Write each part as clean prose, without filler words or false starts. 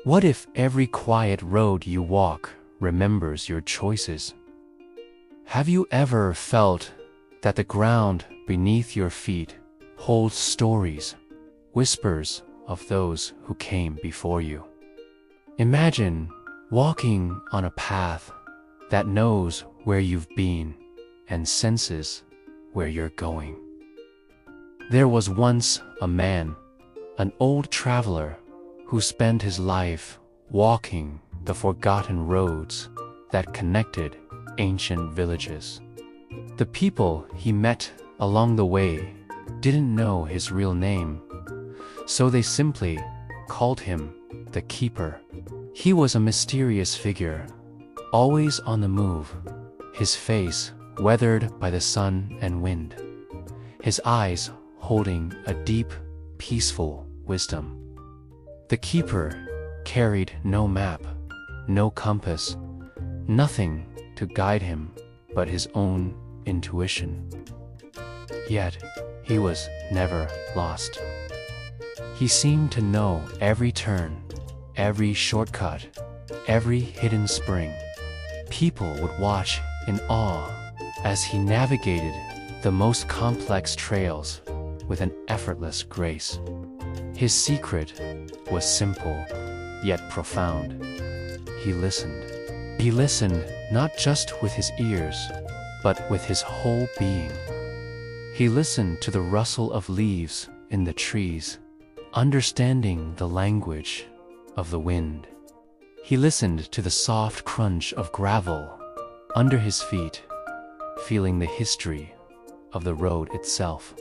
What if every quiet road you walk remembers your choices? Have you ever felt that the ground beneath your feet holds stories, whispers of those who came before you? Imagine walking on a path that knows where you've been and senses where you're going. There was once a man, an old traveler, who spent his life walking the forgotten roads that connected ancient villages. The people he met along the way didn't know his real name, so they simply called him the Keeper. He was a mysterious figure, always on the move, his face weathered by the sun and wind, his eyes holding a deep, peaceful wisdom. The Keeper carried no map, no compass, nothing to guide him but his own intuition. Yet, he was never lost. He seemed to know every turn, every shortcut, every hidden spring. People would watch in awe as he navigated the most complex trails with an effortless grace. His secret was simple, yet profound. He listened. He listened not just with his ears, but with his whole being. He listened to the rustle of leaves in the trees, understanding the language of the wind. He listened to the soft crunch of gravel under his feet, feeling the history of the road itself.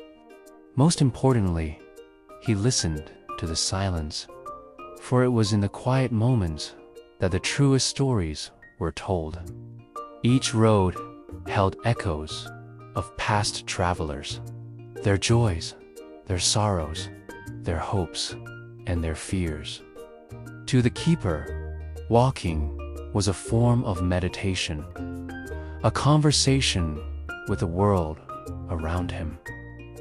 Most importantly, he listened to the silence, for it was in the quiet moments that the truest stories were told. Each road held echoes of past travelers, their joys, their sorrows, their hopes, and their fears. To the Keeper, walking was a form of meditation, a conversation with the world around him.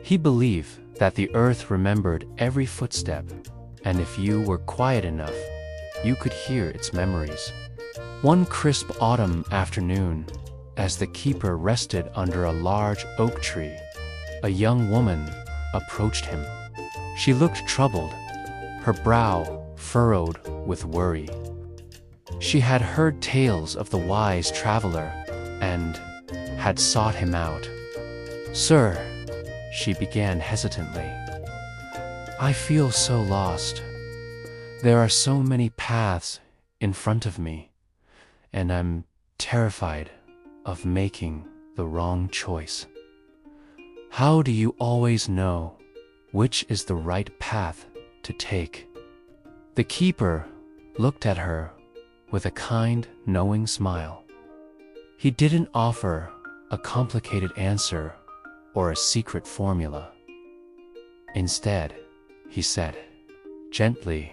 He believed that the earth remembered every footstep, and if you were quiet enough, you could hear its memories. One crisp autumn afternoon, as the Keeper rested under a large oak tree, a young woman approached him. She looked troubled, her brow furrowed with worry. She had heard tales of the wise traveler and had sought him out. "Sir," she began hesitantly, "I feel so lost. There are so many paths in front of me, and I'm terrified of making the wrong choice. How do you always know which is the right path to take?" The Keeper looked at her with a kind, knowing smile. He didn't offer a complicated answer or a secret formula. Instead, he said, gently,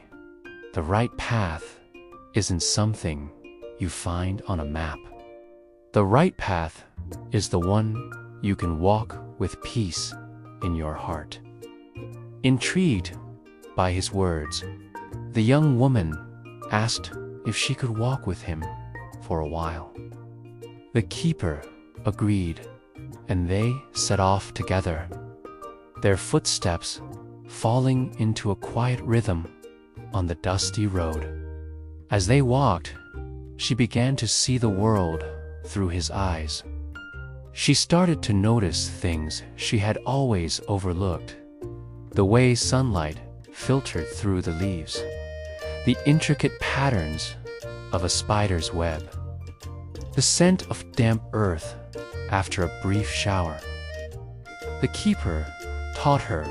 "The right path isn't something you find on a map. The right path is the one you can walk with peace in your heart." Intrigued by his words, the young woman asked if she could walk with him for a while. The Keeper agreed, and they set off together, their footsteps falling into a quiet rhythm on the dusty road. As they walked, she began to see the world through his eyes. She started to notice things she had always overlooked: the way sunlight filtered through the leaves, the intricate patterns of a spider's web, the scent of damp earth after a brief shower. The Keeper taught her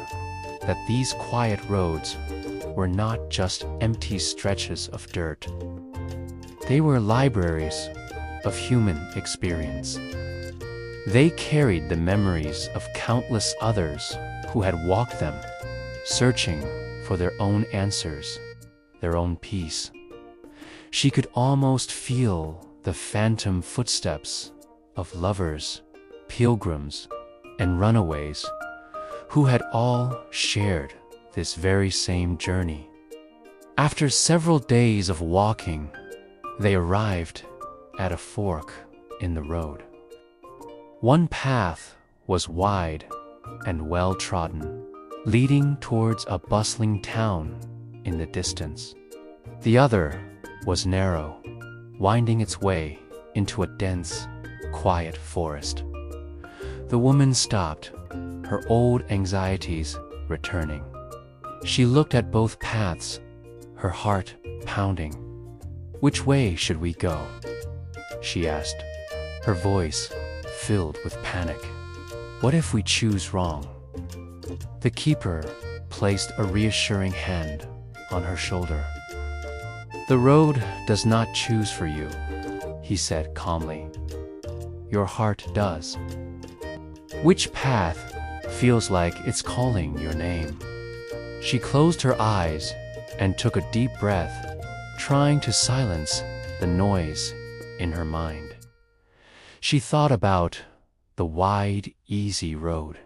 that these quiet roads were not just empty stretches of dirt. They were libraries of human experience. They carried the memories of countless others who had walked them, searching for their own answers, their own peace. She could almost feel the phantom footsteps of lovers, pilgrims, and runaways who had all shared this very same journey. After several days of walking, they arrived at a fork in the road. One path was wide and well-trodden, leading towards a bustling town in the distance. The other was narrow, winding its way into a dense, quiet forest. The woman stopped, her old anxieties returning. She looked at both paths, her heart pounding. "Which way should we go?" she asked, her voice filled with panic. "What if we choose wrong?" The keeper placed a reassuring hand on her shoulder. "The road does not choose for you," he said calmly. "Your heart does. Which path feels like it's calling your name?" She closed her eyes and took a deep breath, trying to silence the noise in her mind. She thought about the wide, easy road.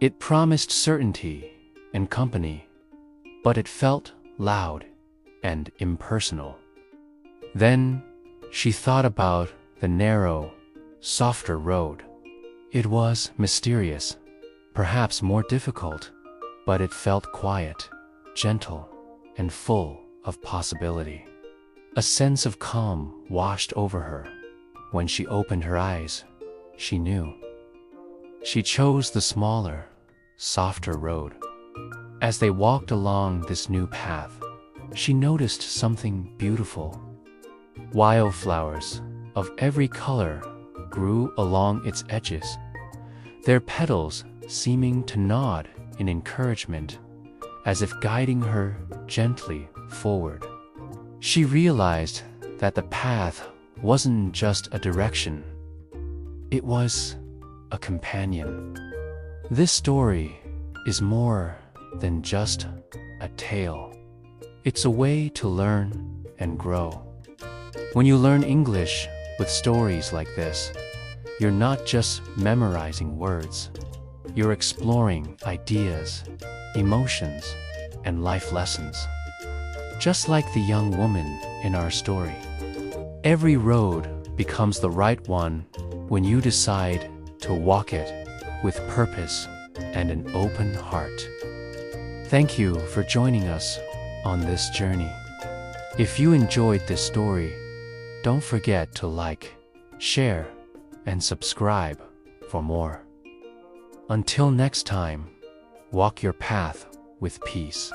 It promised certainty and company, but it felt loud and impersonal. Then she thought about the narrow, softer road. It was mysterious, perhaps more difficult, but it felt quiet, gentle, and full of possibility. A sense of calm washed over her. When she opened her eyes, she knew. She chose the smaller, softer road. As they walked along this new path, she noticed something beautiful. Wildflowers of every color grew along its edges, their petals seeming to nod in encouragement, as if guiding her gently forward. She realized that the path wasn't just a direction, it was a companion. This story is more than just a tale. It's a way to learn and grow. When you learn English with stories like this, you're not just memorizing words, you're exploring ideas, emotions, and life lessons. Just like the young woman in our story, every road becomes the right one when you decide to walk it with purpose and an open heart. Thank you for joining us on this journey. If you enjoyed this story, don't forget to like, share, and subscribe for more. Until next time, walk your path with peace.